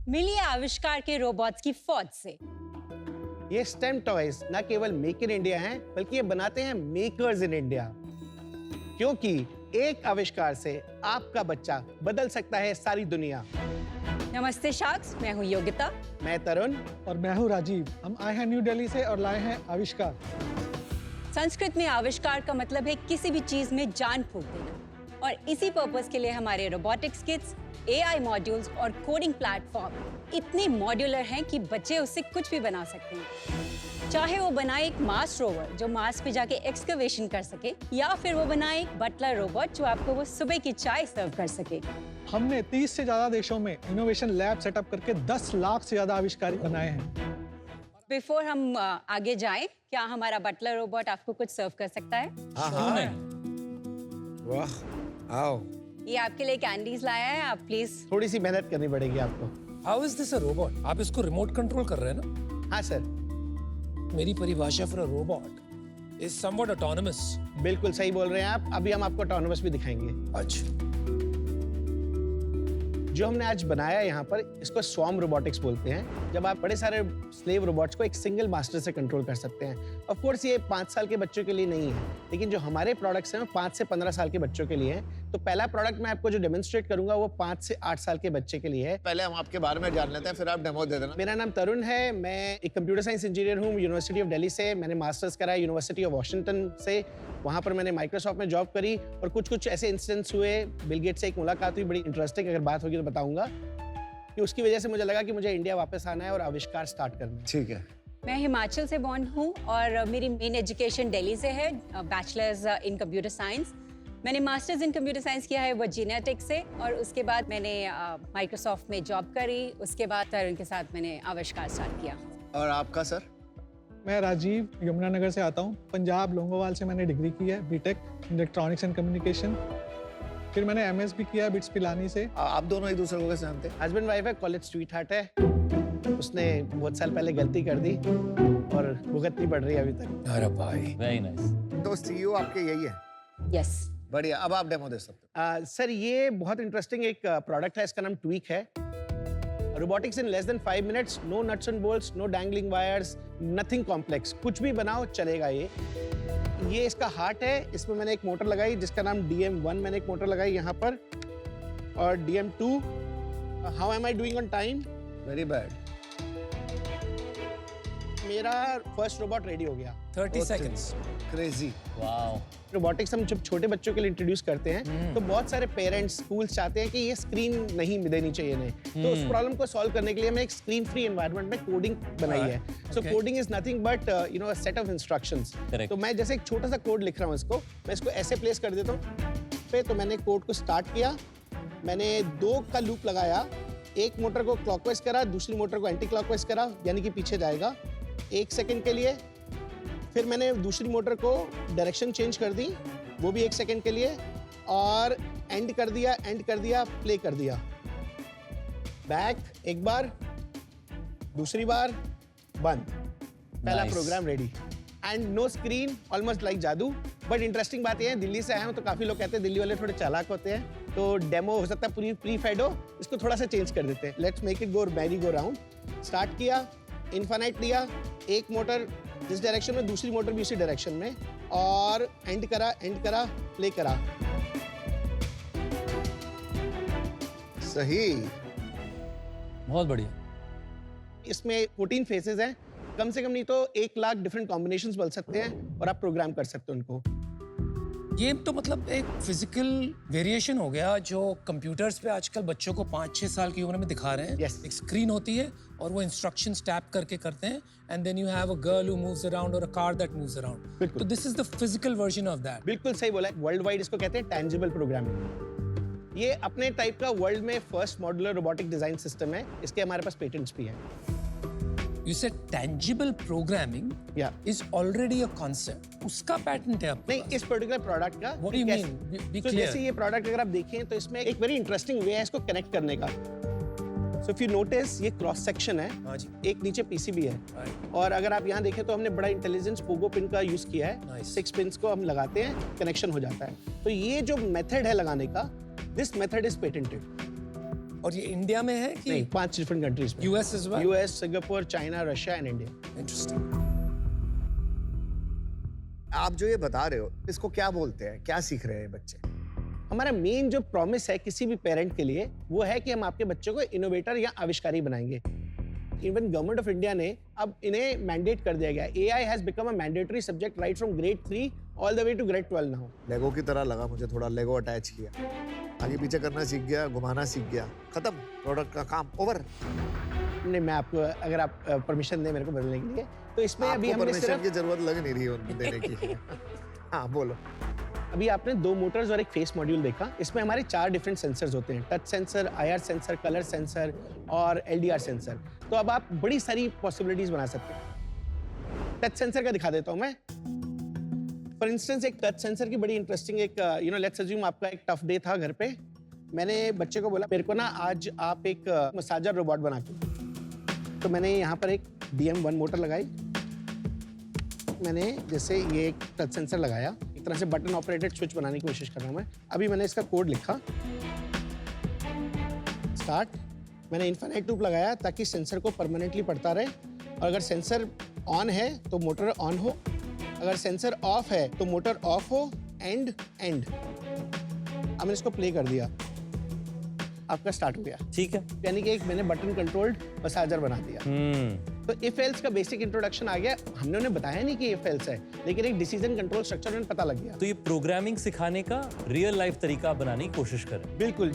मिलिए आविष्कार के रोबोट्स की फौज से। ये स्टेम टॉयज न केवल मेक इन इंडिया हैं, बल्कि ये बनाते हैं मेकर्स इन इंडिया। क्योंकि एक आविष्कार से आपका बच्चा बदल सकता है सारी दुनिया। नमस्ते शाक्स, मैं हूँ योगिता। मैं तरुण। और मैं हूँ राजीव। हम आए हैं न्यू दिल्ली से और लाए हैं आविष्कार। संस्कृत में आविष्कार का मतलब है किसी भी चीज में जान फूंक देना, और इसी पर्पस के लिए हमारे रोबोटिक्स किट्स, AI मॉड्यूल्स और कोडिंग प्लेटफॉर्म इतने मॉड्यूलर हैं कि बच्चे उससे कुछ भी बना सकते हैं। चाहे वो बनाए एक मार्स रोवर जो मार्स पे जाके एक्सकवेशन कर सके, या फिर वो बनाए एक बटलर रोबोट जो आपको वो सुबह की चाय सर्व कर सके। हमने 30 से ज्यादा देशों में इनोवेशन लैब सेटअप करके 10 लाख से ज्यादा आविष्कार बनाए हैं। बिफोर हम आगे जाएं, क्या हमारा बटलर रोबोट आपको कुछ सर्व कर सकता है? हाँ। वाह, आओ। ये आपके लिए कैंडीज लाया है, आप प्लीज। थोड़ी सी मेहनत करनी पड़ेगी आपको। How is this a robot? आप इसको रिमोट कंट्रोल कर रहे हैं ना? हाँ सर। मेरी परिभाषा for a robot is somewhat autonomous. बिल्कुल सही बोल रहे हैं आप। अभी हम आपको ऑटोनोमस भी दिखाएंगे। अच्छा। जो हमने आज बनाया है यहाँ पर, इसको स्वॉर्म रोबोटिक्स बोलते हैं। जब आप बड़े सारे स्लेव रोबोट्स को एक सिंगल मास्टर से कंट्रोल कर सकते हैं। ऑफ कोर्स ये 5 साल के बच्चों के लिए नहीं है, लेकिन जो हमारे प्रोडक्ट्स हैं वो 5 से 15 साल के बच्चों के लिए हैं। तो पहला प्रोडक्ट मैं आपको जो डेमोन्स्ट्रेट करूंगा वो 5 से 8 साल के बच्चे के लिए है। पहले हम आपके बारे में जान लेते हैं, फिर आप डेमो दे देना। मेरा नाम तरुण है। मैं एक कंप्यूटर साइंस इंजीनियर हूँ यूनिवर्सिटी ऑफ दिल्ली से। मैंने मास्टर्स करा यूनिवर्सिटी ऑफ वॉशिंगटन से। वहाँ पर मैंने माइक्रोसॉफ्ट में जॉब करी और कुछ ऐसे इंसिडेंट्स हुए। बिल गेट्स से एक मुलाकात हुई, बड़ी इंटरेस्टिंग। अगर बात होगी तो बताऊंगा कि उसकी वजह से मुझे लगा कि मुझे इंडिया वापस आना है और आविष्कार स्टार्ट करना है। ठीक है। मैं हिमाचल से बॉर्न हूँ और मेरी मेन एजुकेशन दिल्ली से है, बैचलर्स इन कंप्यूटर साइंस। मैंने मास्टर्स इन कंप्यूटर साइंस किया है वर्जीनिया टेक से, और उसके बाद मैंने माइक्रोसॉफ्ट में जॉब करी। उसके बाद तरुण के साथ मैंने आविष्कार स्टार्ट किया। और आपका सर? मैं राजीव यमुनानगर से आता हूँ। पंजाब लोंगोवाल से मैंने डिग्री की है, बीटेक इलेक्ट्रॉनिक्स एंड कम्युनिकेशन। फिर मैंने MS भी किया बिट्स पिलानी से। आप दोनों एक दूसरे को कैसे जानते हैं? हस्बैंड वाइफ है, कॉलेज स्वीट हार्ट है। उसने बहुत साल पहले गलती कर दी और भुगतनी पड़ रही है अभी तक। अरे भाई, वेरी नाइस। तो CEO आपके यही है? यस। बढ़िया। अब आप डेमो दे सकते हैं। सर ये बहुत इंटरेस्टिंग एक प्रोडक्ट है, इसका नाम ट्वीक है। Robotics in less than 5 minutes, no nuts and bolts, no dangling wires, nothing complex. कुछ भी बनाओ चलेगा ये इसका हार्ट है। इसमें मैंने एक मोटर लगाई जिसका नाम DM1 मैंने एक मोटर लगाई यहाँ पर, और DM2। How am I doing on time? Very bad. मेरा फर्स्ट रोबोट रेडी हो गया। 30 seconds. क्रेजी। वाओ। रोबोटिक्स हम जब छोटे बच्चों के लिए इंट्रोड्यूस करते हैं तो बहुत सारे पेरेंट्स, स्कूल्स चाहते हैं कि ये स्क्रीन नहीं देनी चाहिए इन्हें। तो उस प्रॉब्लम को सॉल्व करने के लिए हमने एक स्क्रीन फ्री एनवायरनमेंट में कोडिंग बनाई है। So coding is nothing but a set of instructions. तो मैं जैसे एक छोटा सा कोड लिख रहा हूँ, मैं इसको ऐसे प्लेस कर देता हूँ। तो मैंने कोड को स्टार्ट किया, मैंने 2 का लूप लगाया। एक मोटर को क्लॉकवाइज करा, दूसरी मोटर को एंटी क्लॉकवाइज करा, यानी कि पीछे जाएगा 1 सेकंड के लिए। फिर मैंने दूसरी मोटर को डायरेक्शन चेंज कर दी, वो भी 1 सेकंड के लिए, और एंड कर दिया, प्ले कर दिया। बैक एक बार, दूसरी बार, बंद। पहला program ready. And no screen, almost like जादू। बट इंटरेस्टिंग बात यह है, दिल्ली से आया हूँ तो काफी लोग कहते हैं दिल्ली वाले थोड़े चालाक होते हैं, तो डेमो हो सकता है पूरी प्री-फेड हो, इसको थोड़ा सा चेंज कर देते हैं। Let's make it go merry go round. Start किया, इनफाइनाइट लिया, एक मोटर जिस डायरेक्शन में, दूसरी मोटर भी उसी डायरेक्शन में, और एंड करा, प्ले करा। सही। बहुत बढ़िया। इसमें 14 फेसेस हैं। कम से कम नहीं तो 1 लाख डिफरेंट कॉम्बिनेशंस बन सकते हैं और आप प्रोग्राम कर सकते हो उनको। ये तो मतलब एक फिजिकल वेरिएशन हो गया जो कंप्यूटर्स पे आजकल बच्चों को 5-6 साल की उम्र में दिखा रहे हैं। Yes. एक स्क्रीन होती है और वो इंस्ट्रक्शंस टैप करके करते हैं, and then you have a girl who moves around और a car that moves around. तो this is the physical version of that. बिल्कुल सही बोला है। वर्ल्ड वाइड इसको कहते हैं टैंजिबल प्रोग्रामिंग। ये अपने टाइप का वर्ल्ड में first modular robotic design system है। इसके हमारे पास पेटेंट्स भी हैं। You said tangible programming is already a concept. उसका पैटेंट है आपके नहीं, पास? इस पर्टिकुलर प्रोडक्ट का। What do you mean? Be तो clear. जैसे ये प्रोडक्ट अगर आप देखें तो इसमें एक वेरी इंटरेस्टिंग वे है इसको कनेक्ट करने का। सो इफ यू नोटिस, ये क्रॉस सेक्शन है। हाँ जी। एक नीचे PCB है। Right. और अगर आप यहाँ देखें तो हमने बड़ा इंटेलिजेंस पोगो पिन का यूज किया है। Nice. 6 पिन्स को हम लगाते हैं, कनेक्शन हो जाता है। तो ये जो मेथड है लगाने का, दिस मेथड इज पेटेंटेड। और ये इंडिया में है कि नहीं, 5 डिफरेंट कंट्रीज में। US as well? US, Singapore, China, Russia and India. Interesting. आप जो ये बता रहे हो इसको क्या बोलते हैं, क्या सीख रहे हैं बच्चे? हमारा मेन जो प्रॉमिस है किसी भी पेरेंट के लिए वो है कि हम आपके बच्चों को इनोवेटर या आविष्कारी बनाएंगे। इवन गवर्नमेंट ऑफ इंडिया ने अब इन्हें मैंडेट कर दिया गया। AI has become a mandatory subject right from grade 3 all the way to grade 12 now. Lego की तरह लगा मुझे, थोड़ा लेगो अटैच किया, आगे पीछे करना सीख गया, घुमाना सीख गया, खत्म, प्रोडक्ट का काम ओवर। नहीं, मैं आपको अगर आप परमिशन दें मेरे को बदलने के लिए तो इसमें अभी हमने परमिशन सिर्फ की जरूरत लग नहीं रही है देने की। हाँ बोलो। अभी आपने 2 मोटर्स और एक फेस मॉड्यूल देखा। इसमें हमारे 4 डिफरेंट सेंसर्स होते हैं, touch sensor, IR sensor, colour sensor और एलडीआर सेंसर। तो अब आप बड़ी सारी पॉसिबिलिटीज बना सकते हैं। टच सेंसर का दिखा देता हूं मैं। फॉर इंस्टेंस एक टच सेंसर की बड़ी इंटरेस्टिंग एक लेट्स अज्यूम आपका एक टफ डे था घर पे। मैंने बच्चे को बोला मेरे को ना आज आप एक मसाजर रोबोट बना के। तो मैंने यहाँ पर एक DM1 मोटर लगाई। मैंने जैसे ये एक टच सेंसर लगाया, एक तरह से बटन ऑपरेटेड स्विच बनाने की कोशिश कर रहा हूँ मैं। अभी मैंने इसका कोड लिखा, स्टार्ट। मैंने इन्फिनाइट लूप लगाया ताकि सेंसर को परमानेंटली पढ़ता रहे, और अगर सेंसर ऑन है तो मोटर ऑन हो, अगर सेंसर ऑफ है तो मोटर ऑफ हो, एंड एंड। अब मैंने इसको प्ले कर दिया, आपका स्टार्ट हो गया। ठीक है। यानी कि एक मैंने बटन कंट्रोल्ड मसाजर बना दिया। तो इफ एल्स का बेसिक इंट्रोडक्शन आ गया। हमने उन्हें बताया नहीं कि इफ एल्स है, लेकिन एक डिसीजन कंट्रोल स्ट्रक्चर उन्हें पता लग गया। तो ये प्रोग्रामिंग सिखाने का रियल लाइफ तरीका बनाने की कोशिश करें। बिल्कुल।